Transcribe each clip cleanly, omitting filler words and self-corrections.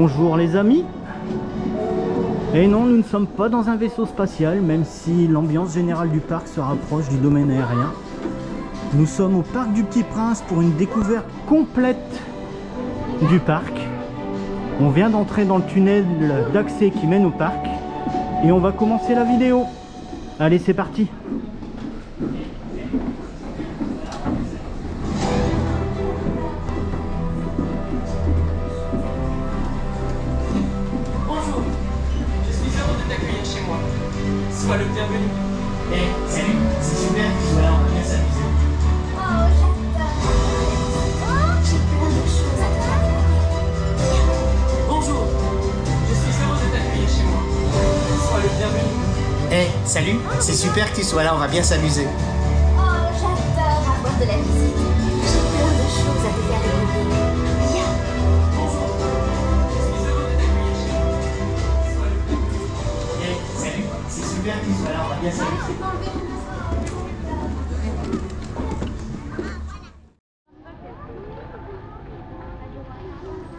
Bonjour les amis. Et non, nous ne sommes pas dans un vaisseau spatial, même si l'ambiance générale du parc se rapproche du domaine aérien. Nous sommes au parc du Petit Prince pour une découverte complète du parc. On vient d'entrer dans le tunnel d'accès qui mène au parc et on va commencer la vidéo. Allez, c'est parti. Sois le bienvenu. Hey, salut, c'est super, voilà, on va bien s'amuser. Oh, j'adore. J'ai plein de choses à faire. Bonjour, je suis heureux de t'accueillir chez moi. Sois le bienvenu. Hey, salut, c'est super que tu sois là, on va bien s'amuser. Oh, j'adore avoir de la visite. J'ai plein de choses à te faire découvrir. Viens. Bonjour, je suis heureux de t'accueillir chez moi. Sois le bienvenu. Hey, salut, c'est super que tu sois là, on va bien s'amuser.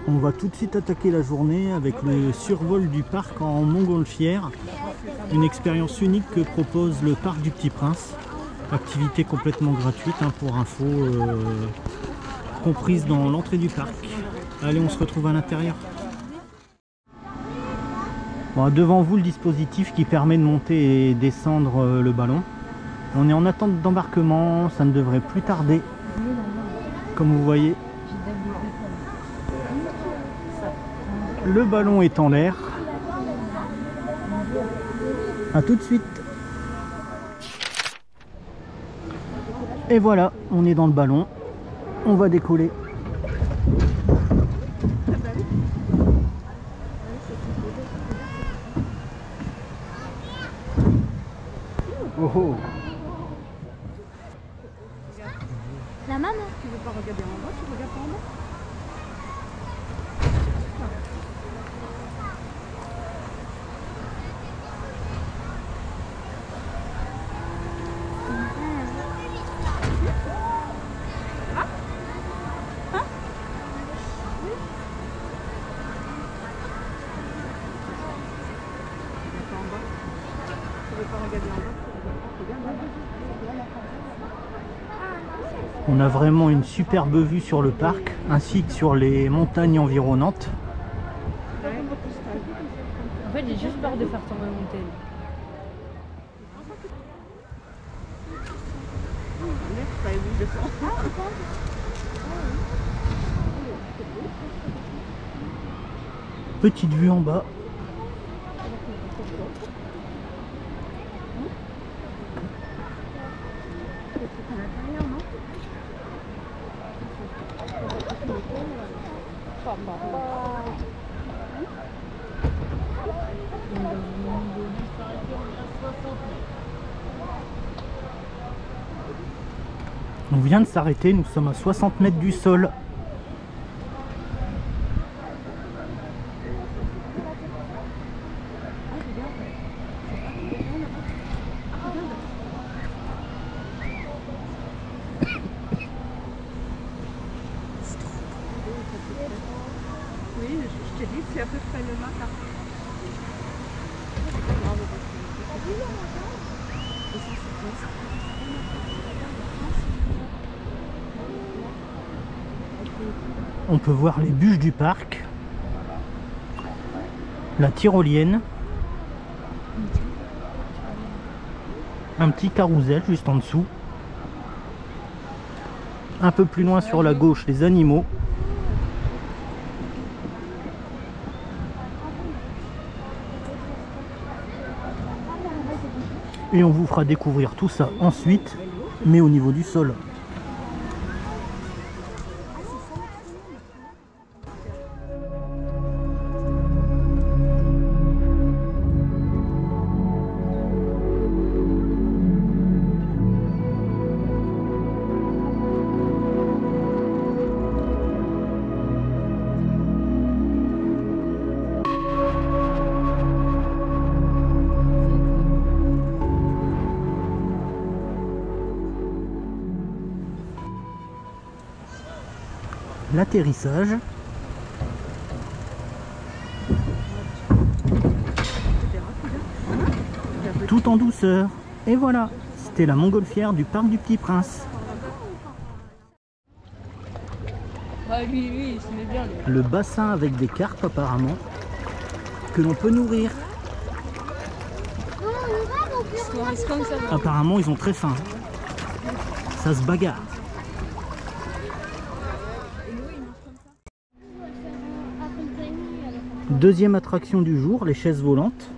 On va tout de suite attaquer la journée avec le survol du parc en montgolfière. Une expérience unique que propose le parc du Petit Prince. Activité complètement gratuite, pour info, comprise dans l'entrée du parc. Allez, on se retrouve à l'intérieur. Bon, devant vous, le dispositif qui permet de monter et descendre le ballon. On est en attente d'embarquement, ça ne devrait plus tarder. Comme vous voyez, le ballon est en l'air. A tout de suite. Et voilà, on est dans le ballon. On va décoller. Oh oh. La maman. Tu veux pas regarder en bas, tu regardes pas en bas. On a vraiment une superbe vue sur le parc ainsi que sur les montagnes environnantes. En fait, j'ai juste peur de faire tomber mon tel. Petite vue en bas. On vient de s'arrêter, nous sommes à 60 mètres du sol. Oui, je te dis que c'est à peu près le matin. On peut voir les bûches du parc, la tyrolienne, un petit carrousel juste en dessous, un peu plus loin sur la gauche les animaux, et on vous fera découvrir tout ça ensuite, mais au niveau du sol. L'atterrissage. tout en douceur. Et voilà, c'était la montgolfière du parc du Petit Prince. Ah, lui, il se met bien. Lui. Le bassin avec des carpes apparemment, que l'on peut nourrir. C'est comme ça. Apparemment ils ont très faim. Ça se bagarre. Deuxième attraction du jour, les chaises volantes.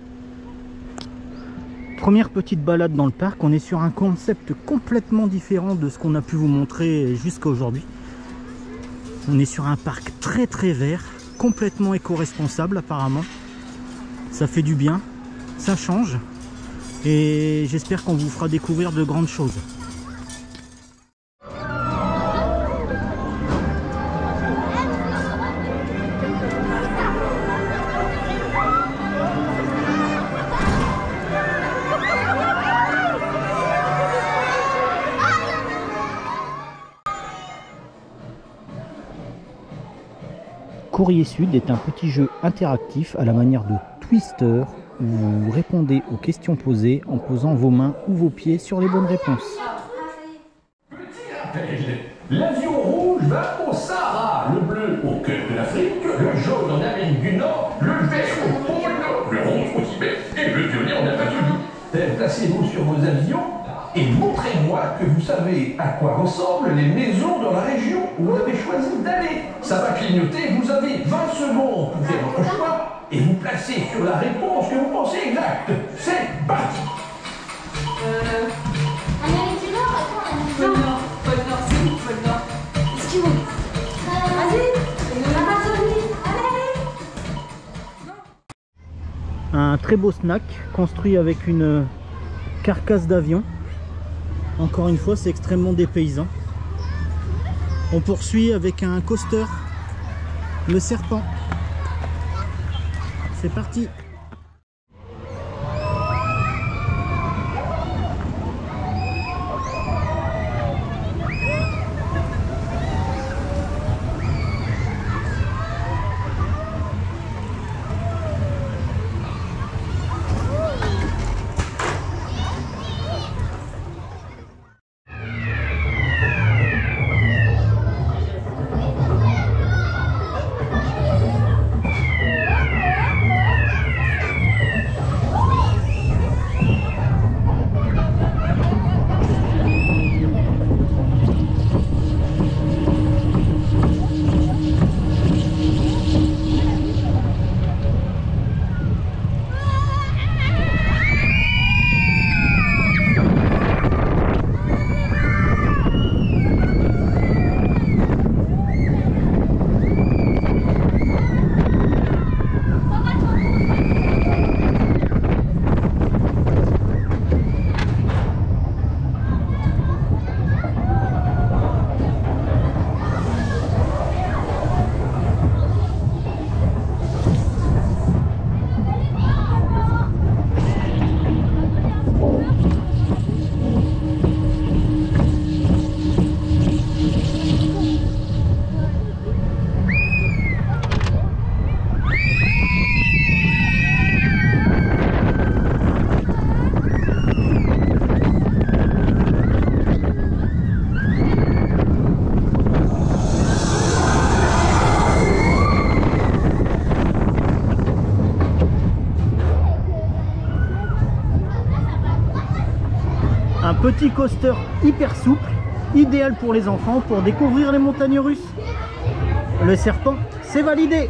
Première petite balade dans le parc, on est sur un concept complètement différent de ce qu'on a pu vous montrer jusqu'à aujourd'hui. On est sur un parc très vert, complètement éco-responsable apparemment. Ça fait du bien, ça change et j'espère qu'on vous fera découvrir de grandes choses. Courrier Sud est un petit jeu interactif à la manière de Twister où vous répondez aux questions posées en posant vos mains ou vos pieds sur les bonnes réponses. L'avion rouge va au Sahara, le bleu au cœur de l'Afrique, le jaune en Amérique du Nord, le vert au pôle Nord, le rose au Tibet et le violet en Amazonie. Placez-vous sur vos avions et montrez-moi que vous savez à quoi ressemblent les maisons dans la région où vous avez choisi d'aller. Ça va clignoter, vous avez 20 secondes pour faire votre choix et vous placez sur la réponse que vous pensez exacte. C'est parti. Amérique du Nord, attends, Pôle Nord, c'est où Pôle Nord? Est-ce qu'ils vont vas-y, Amazonie, allez. Un très beau snack construit avec une carcasse d'avion. Encore une fois, c'est extrêmement dépaysant. On poursuit avec un coaster, le serpent. C'est parti. Un petit coaster hyper souple, idéal pour les enfants pour découvrir les montagnes russes. Le serpent, c'est validé.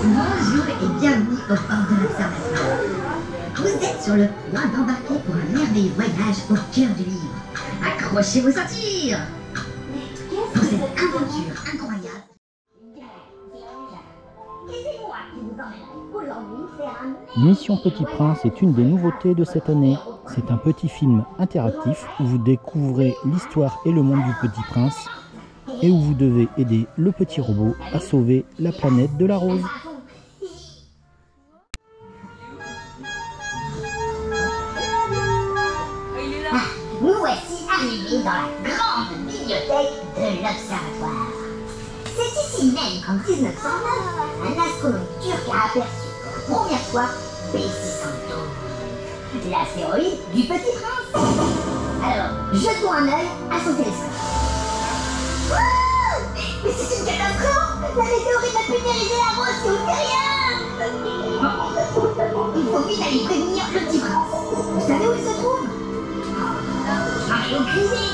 Bonjour et bienvenue au port de l'observatoire. Vous êtes sur le point d'embarquer pour un merveilleux voyage au cœur du livre. Accrochez vos ceintures pour cette aventure incroyable. Mission Petit Prince est une des nouveautés de cette année. C'est un petit film interactif où vous découvrez l'histoire et le monde du Petit Prince et où vous devez aider le petit robot à sauver la planète de la rose. Nous voici arrivés dans la grande bibliothèque. bibliothèque de l'Observatoire. C'est ici même qu'en 1909, un astronome turc a aperçu pour la première fois B612, l'astéroïde du Petit Prince. Alors, jetons un œil à son télescope. Wow, mais c'est une catastrophe! La météorite a pulvérisé la roche, c'est terrien! Il faut vite aller prévenir le Petit Prince. Vous savez où il se trouve? J'en ai aucune idée.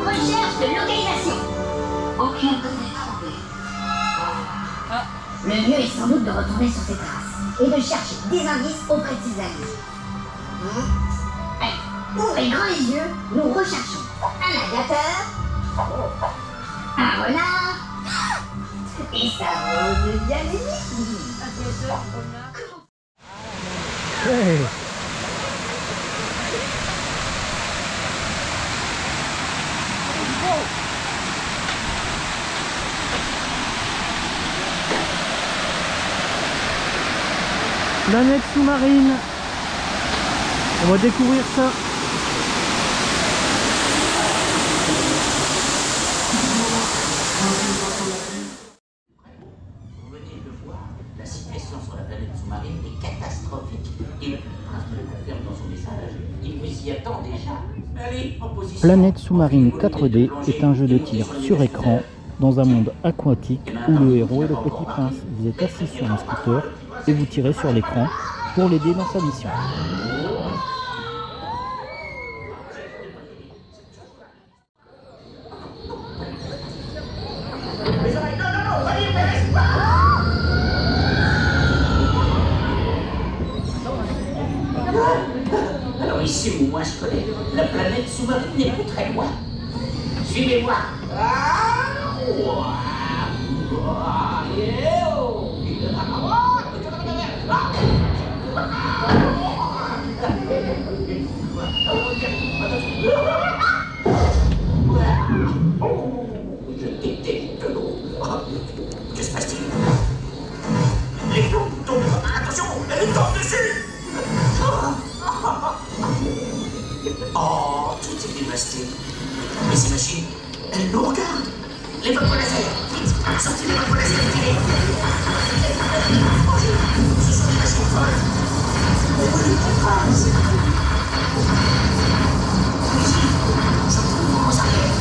Recherche de localisation. Aucune connaissance. Le mieux est sans doute de retourner sur ses traces et de chercher des indices auprès de ses amis. Allez, ouvrez grand les yeux, nous recherchons un alligator, un renard et ça vaut bien les Hey. Planète sous-marine. On va découvrir ça. Vous venez de voir, la situation sur la planète sous-marine est catastrophique. Et le prince me le confirme dans son message. Il vous y attend déjà. Allez, en position. Planète sous-marine 4D est un jeu de tir sur écran dans un monde aquatique où le héros est le petit prince. Vous êtes assis sur un scooter et vous tirez sur l'écran pour l'aider dans sa mission. Alors ici où moi je connais, la planète sous-marine n'est plus très loin. Suivez-moi. Je déteste l'eau. Que se passe-t-il? Les plombs tombent. Attention, elle tombe dessus. Oh, tout est dévasté. Mais ces machines, elles nous regardent. Les vagues laser, vite, sortez les vagues laser, tirez. Ce sont des machines folles. Les volumes qui passent. Ici, je cours en arrière.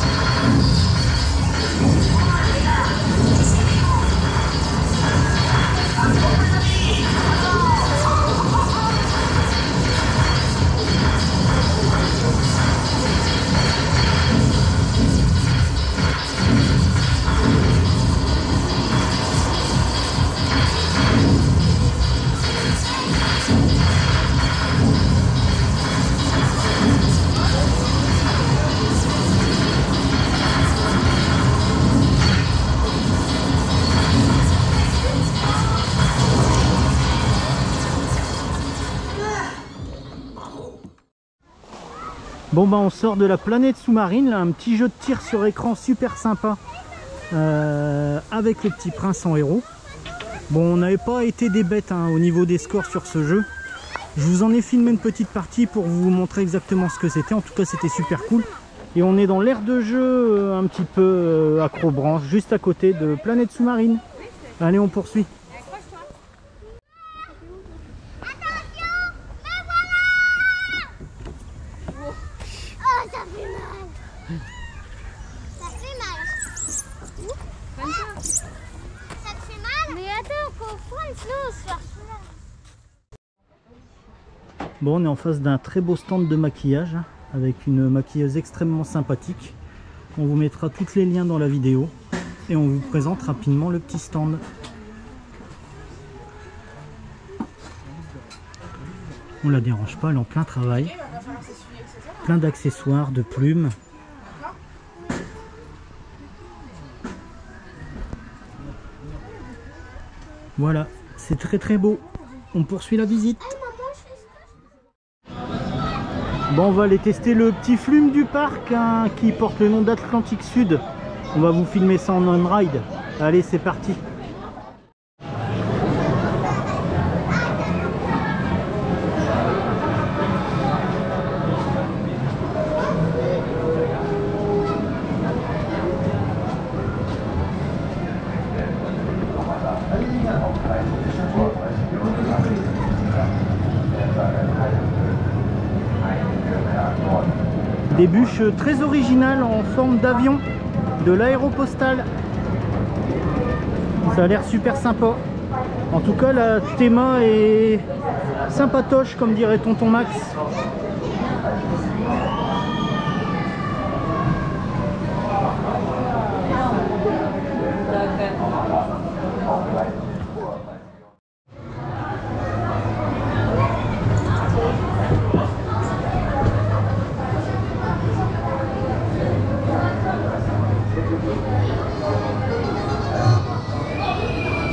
Bon bah on sort de la planète sous-marine, là, un petit jeu de tir sur écran super sympa avec le petit prince en héros. Bon, on n'avait pas été des bêtes hein, au niveau des scores sur ce jeu. Je vous en ai filmé une petite partie pour vous montrer exactement ce que c'était. En tout cas c'était super cool. Et on est dans l'aire de jeu un petit peu accrobranche, juste à côté de planète sous-marine. Allez, on poursuit. Bon, on est en face d'un très beau stand de maquillage hein, avec une maquilleuse extrêmement sympathique. On vous mettra tous les liens dans la vidéo et on vous présente rapidement le petit stand. On la dérange pas, elle est en plein travail. Plein d'accessoires, de plumes. Voilà, c'est très très beau. On poursuit la visite. Bon, on va aller tester le petit flume du parc hein, qui porte le nom d'Atlantique Sud. On va vous filmer ça en on-ride. Allez, c'est parti. Des bûches très originales en forme d'avion de l'Aéropostale. Ça a l'air super sympa. En tout cas, la théma est sympatoche, comme dirait Tonton Max.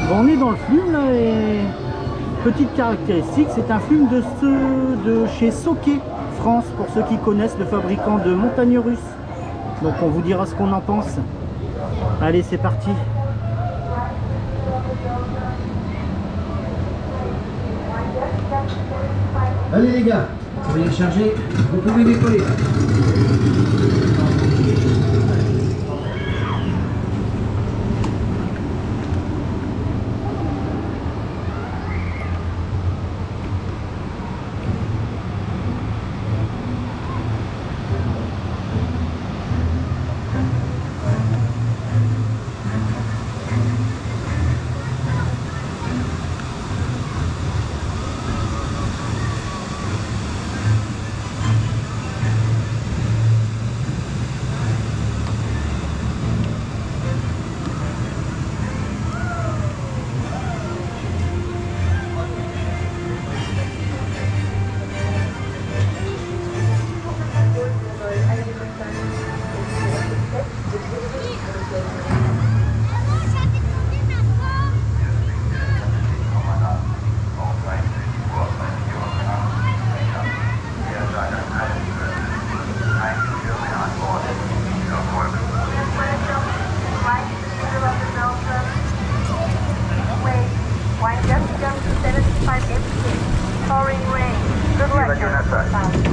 Bon, on est dans le flume là, et petite caractéristique, c'est un flume de chez Sauquet France, pour ceux qui connaissent, le fabricant de montagnes russes. Donc on vous dira ce qu'on en pense. Allez, c'est parti. Allez les gars, soyez chargés, vous pouvez décoller.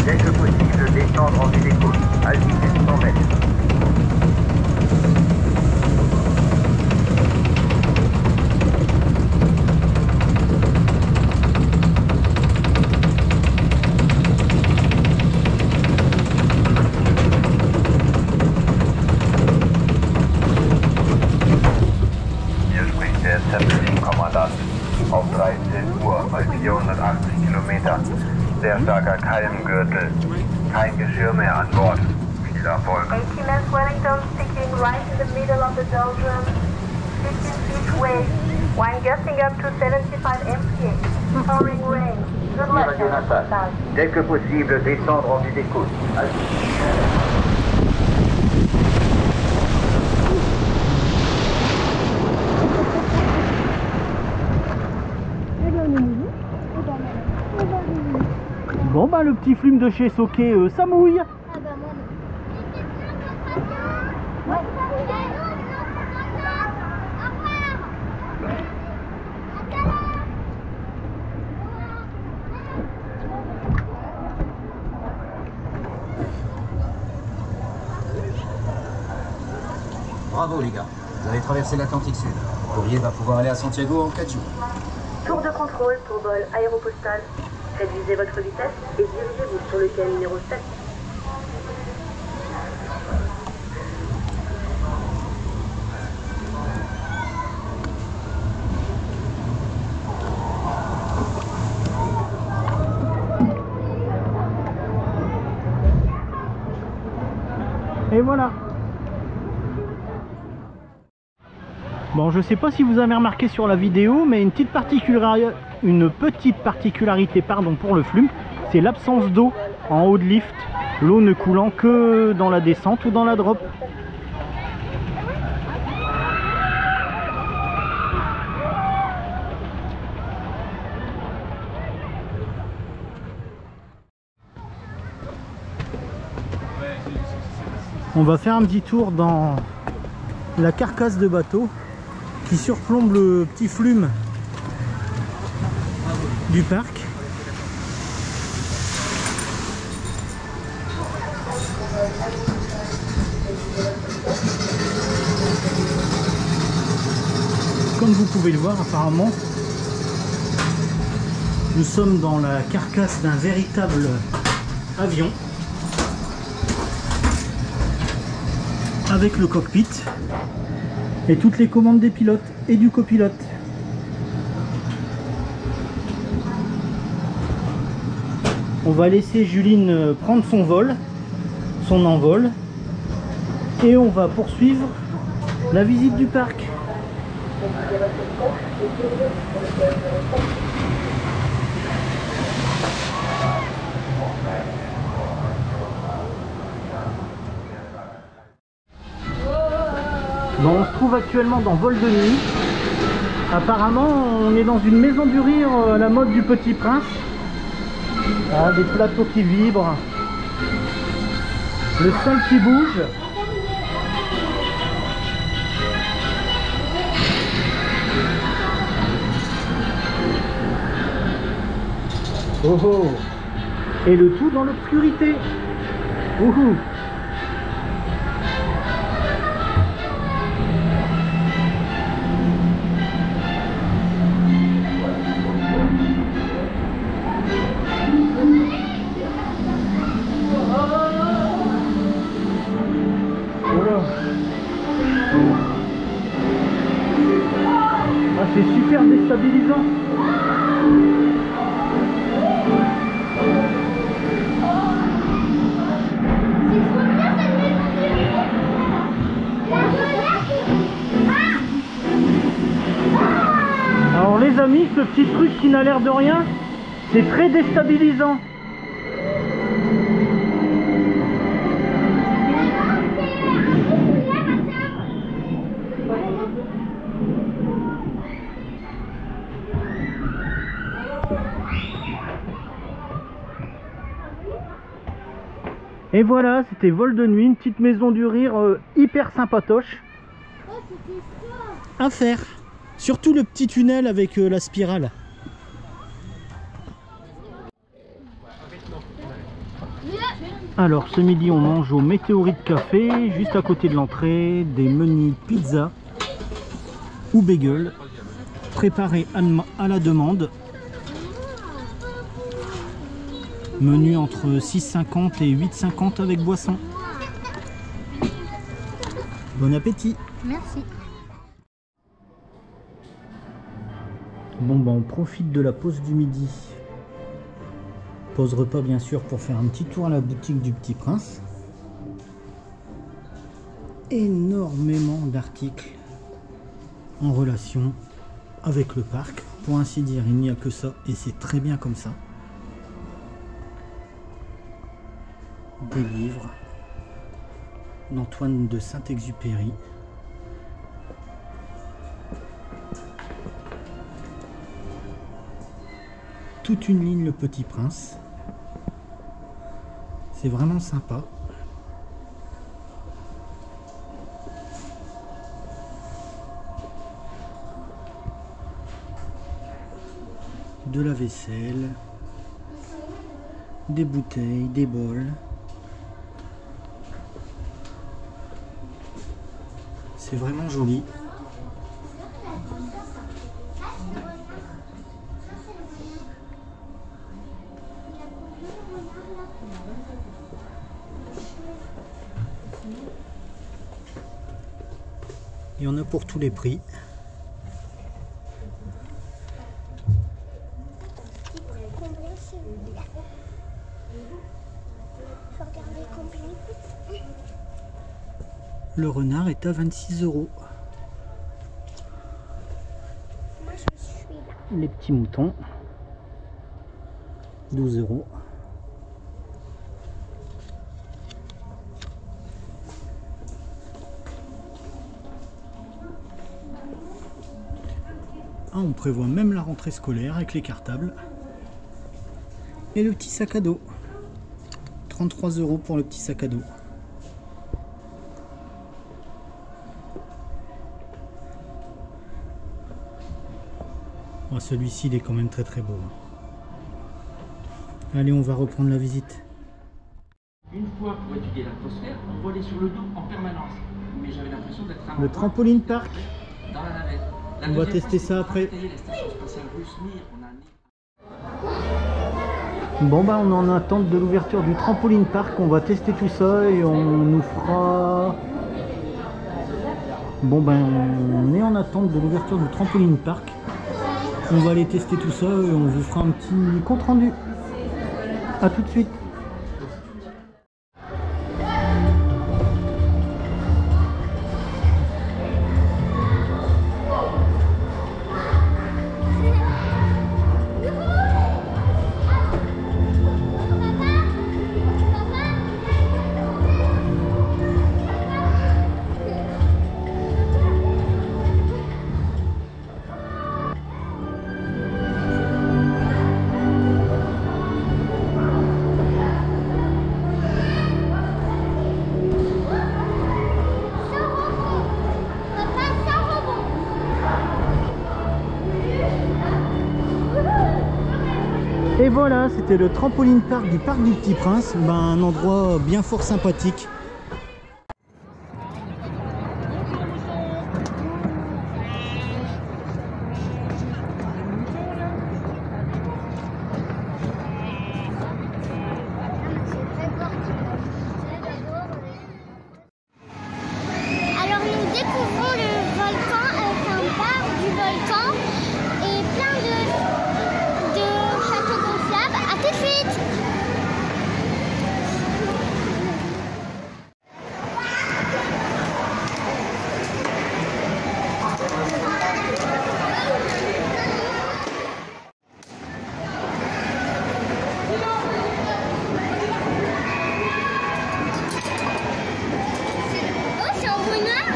Dès que possible, descendre en vue des côtes, altitude 100 mètres. Hier spricht der Zeppelin-Kommandant. Auf 13 Uhr bei 480 Kilometern. Sehr starker Keimgürtel. Kein Geschirr mehr an Bord. Viel Erfolg. HMS Wellington sticking right in the middle of the doldrum. 15 feet wave. Wind gusting up to 75 mph. Pouring rain. Good luck, Jonathan. Dès que possible, descendre en vue des côtes. Bon bah le petit flume de chez Sauquet, ça mouille. Bravo les gars, vous avez traversé l'Atlantique Sud. Le courrier va pouvoir aller à Santiago en 4 jours. Tour de contrôle pour vol Aéropostale. Réduisez votre vitesse et dirigez-vous sur le quai numéro 7. Et voilà. Bon, je sais pas si vous avez remarqué sur la vidéo, mais une petite particularité pour le flume, c'est l'absence d'eau en haut de lift, l'eau ne coulant que dans la descente ou dans la drop. On va faire un petit tour dans la carcasse de bateau qui surplombe le petit flume du parc. Comme vous pouvez le voir, apparemment, nous sommes dans la carcasse d'un véritable avion. avec le cockpit et toutes les commandes des pilotes et du copilote. On va laisser Juline prendre son vol, son envol, et on va poursuivre la visite du parc. Bon, on se trouve actuellement dans Vol de nuit. Apparemment, on est dans une maison du rire à la mode du Petit Prince. Ah, des plateaux qui vibrent, le sol qui bouge. Oh oh. Et le tout dans l'obscurité. Ouhou. Ah, c'est super déstabilisant. Alors les amis, ce petit truc qui n'a l'air de rien, c'est très déstabilisant. Et voilà, c'était Vol de nuit, une petite maison du rire hyper sympatoche à faire. Surtout le petit tunnel avec la spirale. Alors ce midi on mange au Météorite Café, juste à côté de l'entrée, des menus pizza ou bagel, préparés à la demande. Menu entre 6,50 et 8,50 avec boisson. Bon appétit. Merci. Bon bah on profite de la pause du midi. Pause repas bien sûr pour faire un petit tour à la boutique du Petit Prince. Énormément d'articles en relation avec le parc. Pour ainsi dire, il n'y a que ça et c'est très bien comme ça. Des livres d'Antoine de Saint-Exupéry. Toute une ligne Le Petit Prince. C'est vraiment sympa. De la vaisselle, des bouteilles, des bols. C'est vraiment joli. Il y en a pour tous les prix. Le renard est à 26 €. Les petits moutons, 12 €. Ah, on prévoit même la rentrée scolaire avec les cartables. Et le petit sac à dos. 33 € pour le petit sac à dos. Oh, celui-ci il est quand même très très beau. Allez, on va reprendre la visite. Une fois pour étudier l'atmosphère, on volait sur le dos en permanence. Mais j'avais l'impression d'être un Le trampoline park. dans la navette. On va tester ça après. Bon bah on est en attente de l'ouverture du trampoline park. On va tester tout ça et on nous fera Bon ben, on est en attente de l'ouverture du trampoline park. On va aller tester tout ça et on vous fera un petit compte rendu. A tout de suite. Et voilà, c'était le trampoline park du Parc du Petit Prince, ben, un endroit bien fort sympathique. Alors nous découvrons le volcan avec un bar du volcan et plein de châteaux gonflables. À tout de suite. Oh, c'est en bonheur.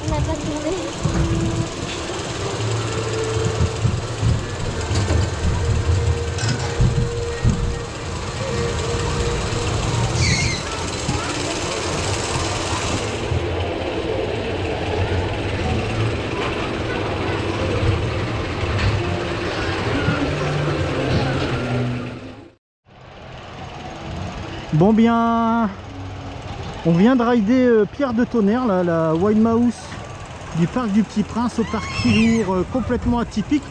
On n'a pas tourné. Bon bien, on vient de rider Pierre de Tonnerre, là, la Wild Mouse du Parc du Petit Prince au parc Trilour, complètement atypique,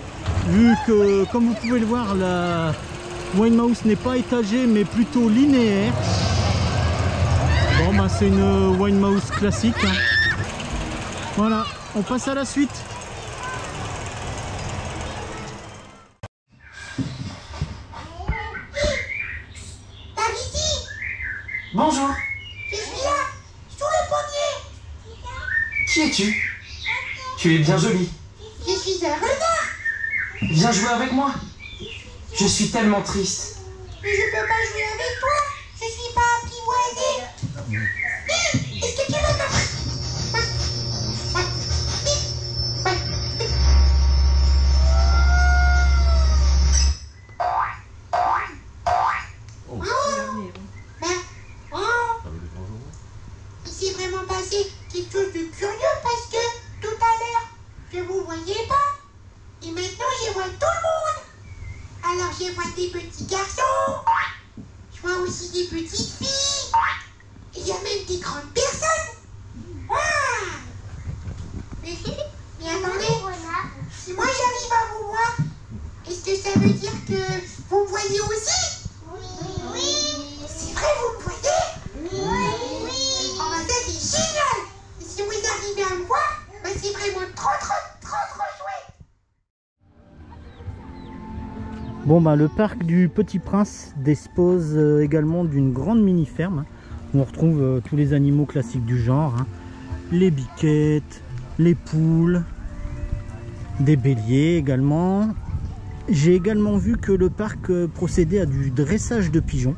vu que, comme vous pouvez le voir, la Wild Mouse n'est pas étagée mais plutôt linéaire. Bon bah c'est une Wild Mouse classique, hein. Voilà, on passe à la suite. Bonjour. Je suis là, sous le pommier. Qui es-tu? Tu es bien jolie. Je suis un renard. Viens jouer avec moi. Je suis tellement triste. Mais je peux pas jouer avec toi. Je suis pas apprivoisé. Est-ce que tu veux me... Il s'est vraiment passé quelque chose de curieux parce que tout à l'heure, je vous voyais pas. Et maintenant, je vois tout le monde. Alors, je vois des petits garçons. Je vois aussi des petites filles. Il y a même des grandes personnes. Mais attendez, si moi j'arrive à vous voir, est-ce que ça veut dire que vous me voyez aussi? Oui. C'est vrai, vous me voyez? Oui. Oh, bah, ça c'est génial. Et si vous arrivez à me voir, bah, c'est vraiment trop chouette. Bon bah le parc du Petit Prince dispose également d'une grande mini-ferme où on retrouve tous les animaux classiques du genre, hein. Les biquettes, les poules, des béliers également. J'ai également vu que le parc procédait à du dressage de pigeons.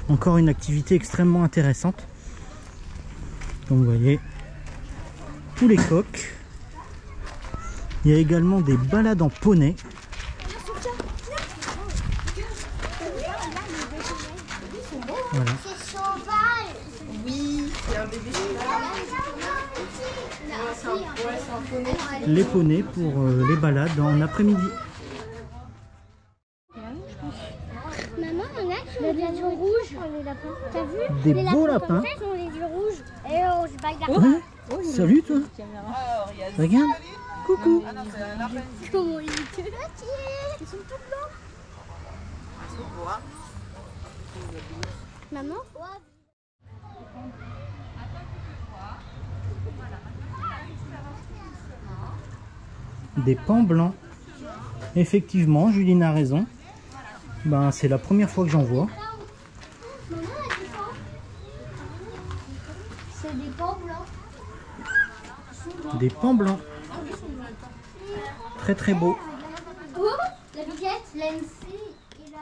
Encore une activité extrêmement intéressante. Donc vous voyez tous les coqs. Il y a également des balades en poney. Voilà. C'est sauvage. Oui, c'est un bébé cheval. Les poneys pour les balades en après-midi. Maman, on a des yeux rouges. Les lapins. T'as vu? Des les beaux lapins. lapins. Ils ont les yeux rouges. Et on se bagarre. Ouais. Salut toi. Regarde. Coucou. Comment ils étaient là? Ils sont tout blancs. Maman? Des pans blancs. Effectivement, Juline a raison. Ben, c'est la première fois que j'en vois. Maman, elle dit quoi? C'est des pans blancs. Des pans blancs. Très très beau. Oh, la biquette, l'ANC et la...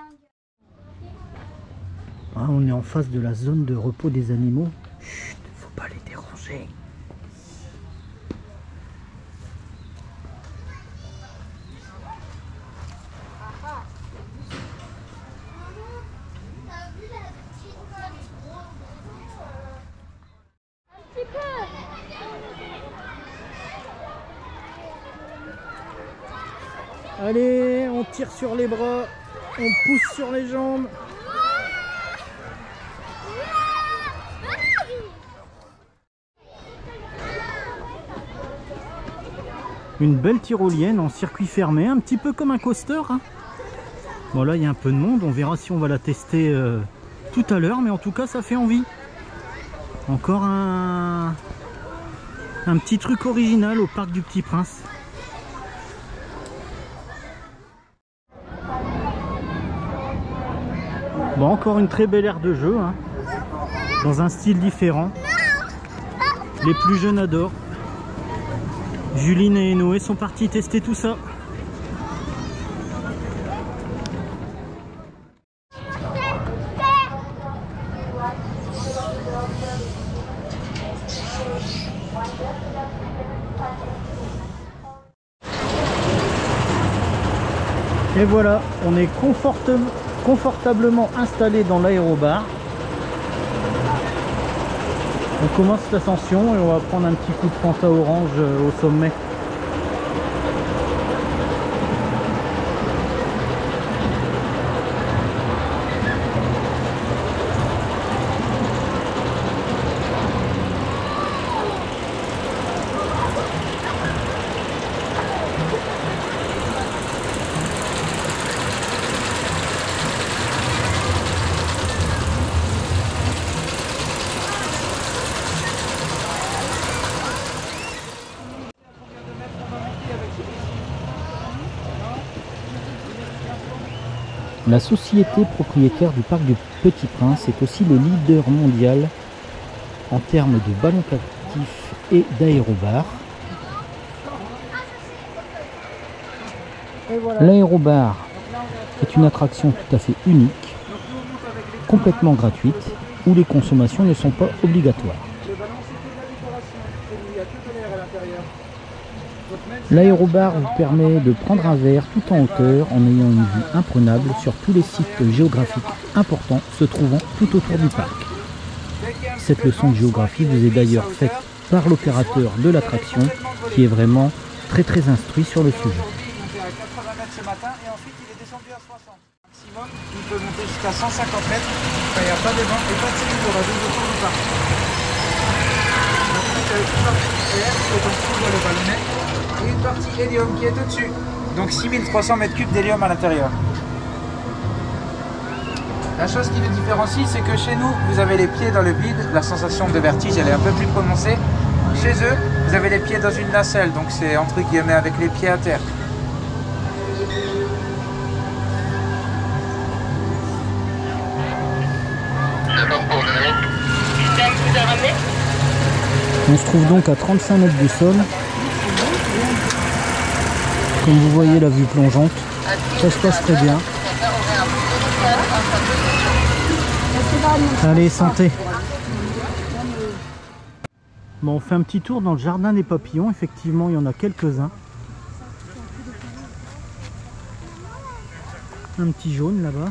Ah, on est en face de la zone de repos des animaux. Chut, faut pas les déranger. Allez, on tire sur les bras, on pousse sur les jambes. Une belle tyrolienne en circuit fermé, un petit peu comme un coaster, hein. Bon là il y a un peu de monde, on verra si on va la tester tout à l'heure, mais en tout cas ça fait envie. Encore un petit truc original au parc du Petit Prince. Bon, encore une très belle aire de jeu, hein, dans un style différent. Les plus jeunes adorent. Juline et Noé sont partis tester tout ça. Et voilà, on est confortablement installé dans l'aérobar. On commence l'ascension et on va prendre un petit coup de Fanta orange au sommet. La société propriétaire du parc du Petit Prince est aussi le leader mondial en termes de ballons captifs et d'aérobar. L'aérobar est une attraction tout à fait unique, complètement gratuite, où les consommations ne sont pas obligatoires. L'aérobar vous permet de prendre un verre tout en hauteur en ayant une vue imprenable sur tous les sites géographiques importants se trouvant tout autour du parc. Cette leçon de géographie vous est d'ailleurs faite par l'opérateur de l'attraction qui est vraiment très instruit sur le sujet. À 80 mètres ce matin et ensuite il est descendu à Maximum, il peut monter jusqu'à 150 mètres quand il n'y a pas de vent et pas de série pour la double autour du parc. Donc avec une partie air qui est en dessous dans le ballonnet et une partie hélium qui est au-dessus. Donc 6300 m3 d'hélium à l'intérieur. La chose qui le différencie, c'est que chez nous, vous avez les pieds dans le vide, la sensation de vertige elle est un peu plus prononcée. Chez eux, vous avez les pieds dans une nacelle, donc c'est entre guillemets avec les pieds à terre. On se trouve donc à 35 mètres du sol. Comme vous voyez la vue plongeante, ça se passe très bien. Allez, santé. Bon, on fait un petit tour dans le jardin des papillons. Effectivement, il y en a quelques-uns. Un petit jaune là-bas.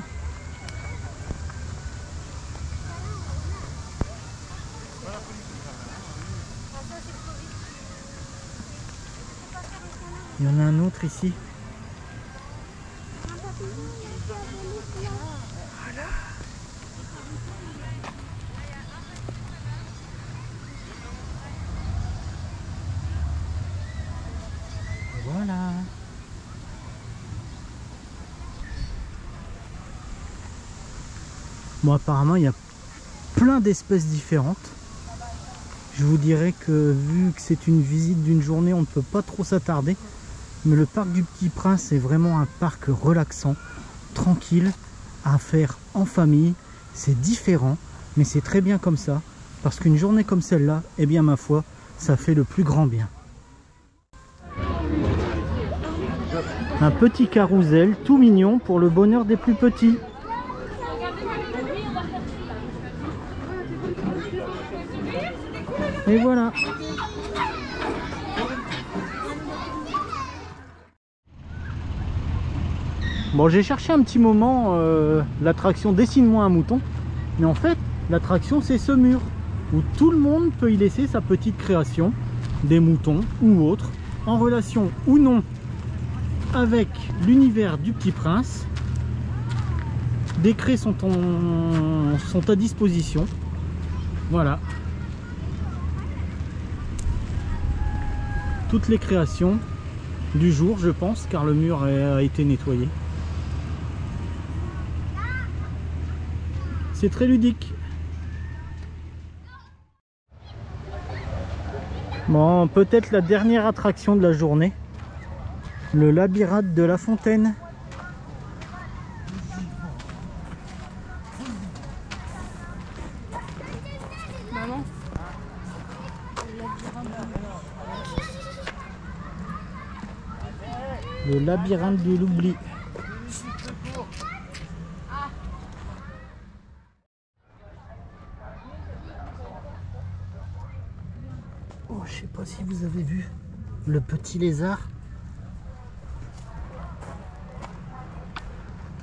Il y en a un autre ici. Voilà. Bon, apparemment, il y a plein d'espèces différentes. Je vous dirais que vu que c'est une visite d'une journée, on ne peut pas trop s'attarder. Mais le parc du Petit Prince est vraiment un parc relaxant, tranquille, à faire en famille. C'est différent, mais c'est très bien comme ça. Parce qu'une journée comme celle-là, eh bien ma foi, ça fait le plus grand bien. Un petit carrousel tout mignon pour le bonheur des plus petits. Et voilà. Bon, j'ai cherché un petit moment l'attraction Dessine-moi un mouton. Mais en fait, l'attraction c'est ce mur où tout le monde peut y laisser sa petite création, des moutons ou autres, en relation ou non avec l'univers du Petit Prince. Des craies sont à disposition. Voilà. Toutes les créations du jour, je pense, car le mur a été nettoyé. C'est très ludique. Bon, peut-être la dernière attraction de la journée. Le labyrinthe de La Fontaine. Maman. Le labyrinthe de l'oubli. Oh, je sais pas si vous avez vu le petit lézard.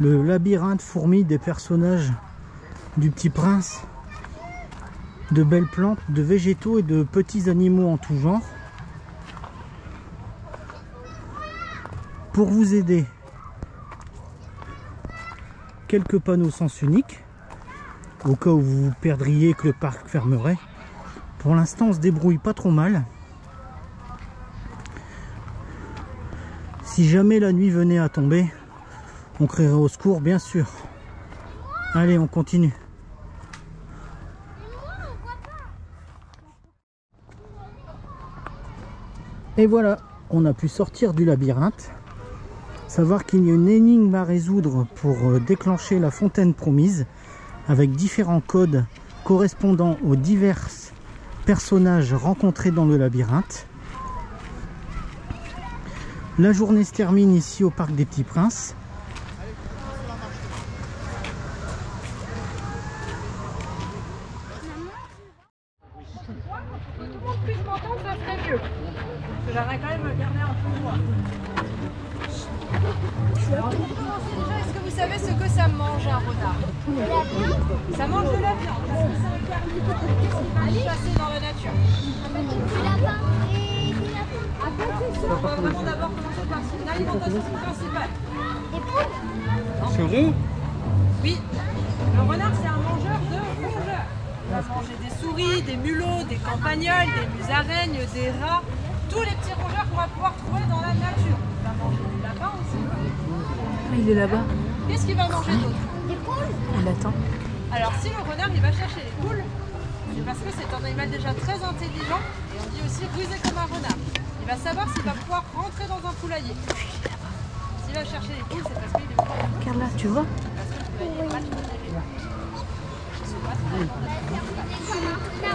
Le labyrinthe fourmi des personnages du Petit Prince. De belles plantes, de végétaux et de petits animaux en tout genre. Pour vous aider, quelques panneaux sens unique, au cas où vous vous perdriez et que le parc fermerait. Pour l'instant, on se débrouille pas trop mal. Si jamais la nuit venait à tomber, on crierait au secours, bien sûr. Allez, on continue. Et voilà, on a pu sortir du labyrinthe. Savoir qu'il y a une énigme à résoudre pour déclencher la fontaine promise, avec différents codes correspondant aux divers personnages rencontrés dans le labyrinthe. La journée se termine ici au parc des Petits Princes. Si tout le monde puisse m'entendre, ça serait mieux. Parce que j'aimerais quand même garder un peu moi. Alors, pour commencer déjà, est-ce que vous savez ce que ça mange un renard? Ça mange de la viande. Parce que c'est un carnivore chassé dans la nature. On va vraiment d'abord commencer par l'alimentation principale. Souris? Oui. Le renard, c'est un mangeur de rongeurs. Il va manger des souris, des mulots, des campagnols, des musaraignes, des rats, tous les petits rongeurs qu'on va pouvoir trouver dans la nature. Il va manger des lapins aussi. Ah, il est là-bas. Qu'est-ce qu'il va manger d'autre? Des poules. Il attend. Alors si le renard il va chercher les poules, c'est parce que c'est un animal déjà très intelligent et on dit aussi rusé comme un renard. Il va savoir s'il va pouvoir rentrer dans un poulailler. S'il va chercher les poules, c'est parce qu'il est fort. Regarde là, tu vois? Parce que le poulailler est pas trop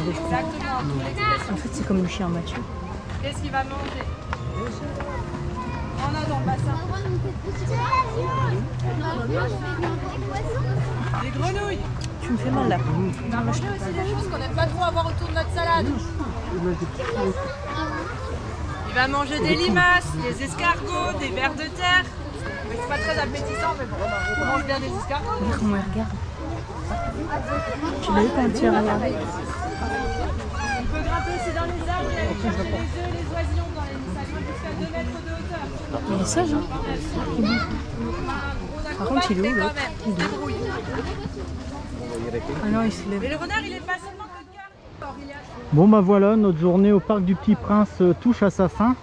exactement, tous l'expression. En fait, c'est comme le chien Mathieu. Qu'est-ce qu'il va manger? On a dans le bassin. Des grenouilles. Tu me fais mal là. Il va manger aussi des choses qu'on n'aime pas trop avoir autour de notre salade. Il va manger des limaces, des escargots, des vers de terre. C'est pas très appétissant, mais bon, on mange bien des escargots. Regarde comment il regarde. Tu l'as eu quand tu as regardé? On peut grimper aussi dans les arbres et aller chercher les œufs, les oisillons dans les salades jusqu'à 2 mètres de hauteur. Il est sage, hein? Par contre, il est où l'autre? Ah non, il se lève. Mais le renard, il est pas seulement que de garde. Bon bah voilà, notre journée au parc du Petit Prince touche à sa fin.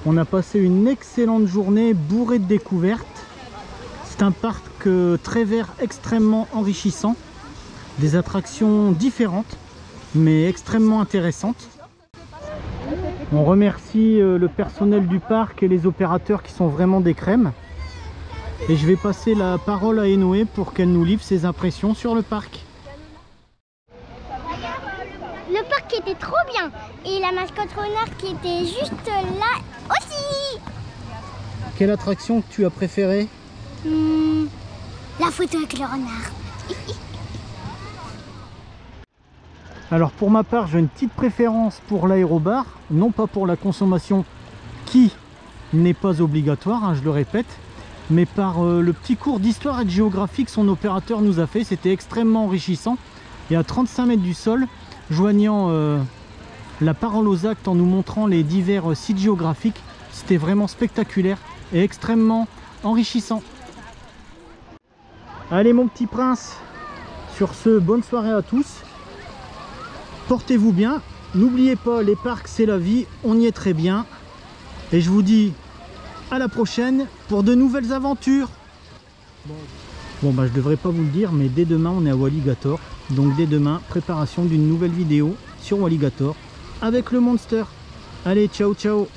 On a passé une excellente journée bourrée de découvertes. C'est un parc très vert, extrêmement enrichissant. Des attractions différentes, mais extrêmement intéressantes. On remercie le personnel du parc et les opérateurs qui sont vraiment des crèmes. Et je vais passer la parole à Enoé pour qu'elle nous livre ses impressions sur le parc. Le parc était trop bien et la mascotte renard qui était juste là aussi. Quelle attraction que tu as préférée? La photo avec le renard. Alors pour ma part, j'ai une petite préférence pour l'aérobar, non pas pour la consommation qui n'est pas obligatoire, hein, je le répète, mais par le petit cours d'histoire et de géographie que son opérateur nous a fait. C'était extrêmement enrichissant et à 35 mètres du sol, joignant la parole aux actes en nous montrant les divers sites géographiques, c'était vraiment spectaculaire et extrêmement enrichissant. Allez mon petit prince, sur ce, bonne soirée à tous. Portez-vous bien, n'oubliez pas, les parcs c'est la vie, on y est très bien. Et je vous dis à la prochaine pour de nouvelles aventures. Bon bah je devrais pas vous le dire, mais dès demain on est à Walligator. Donc dès demain, préparation d'une nouvelle vidéo sur Walligator avec le Monster. Allez, ciao ciao.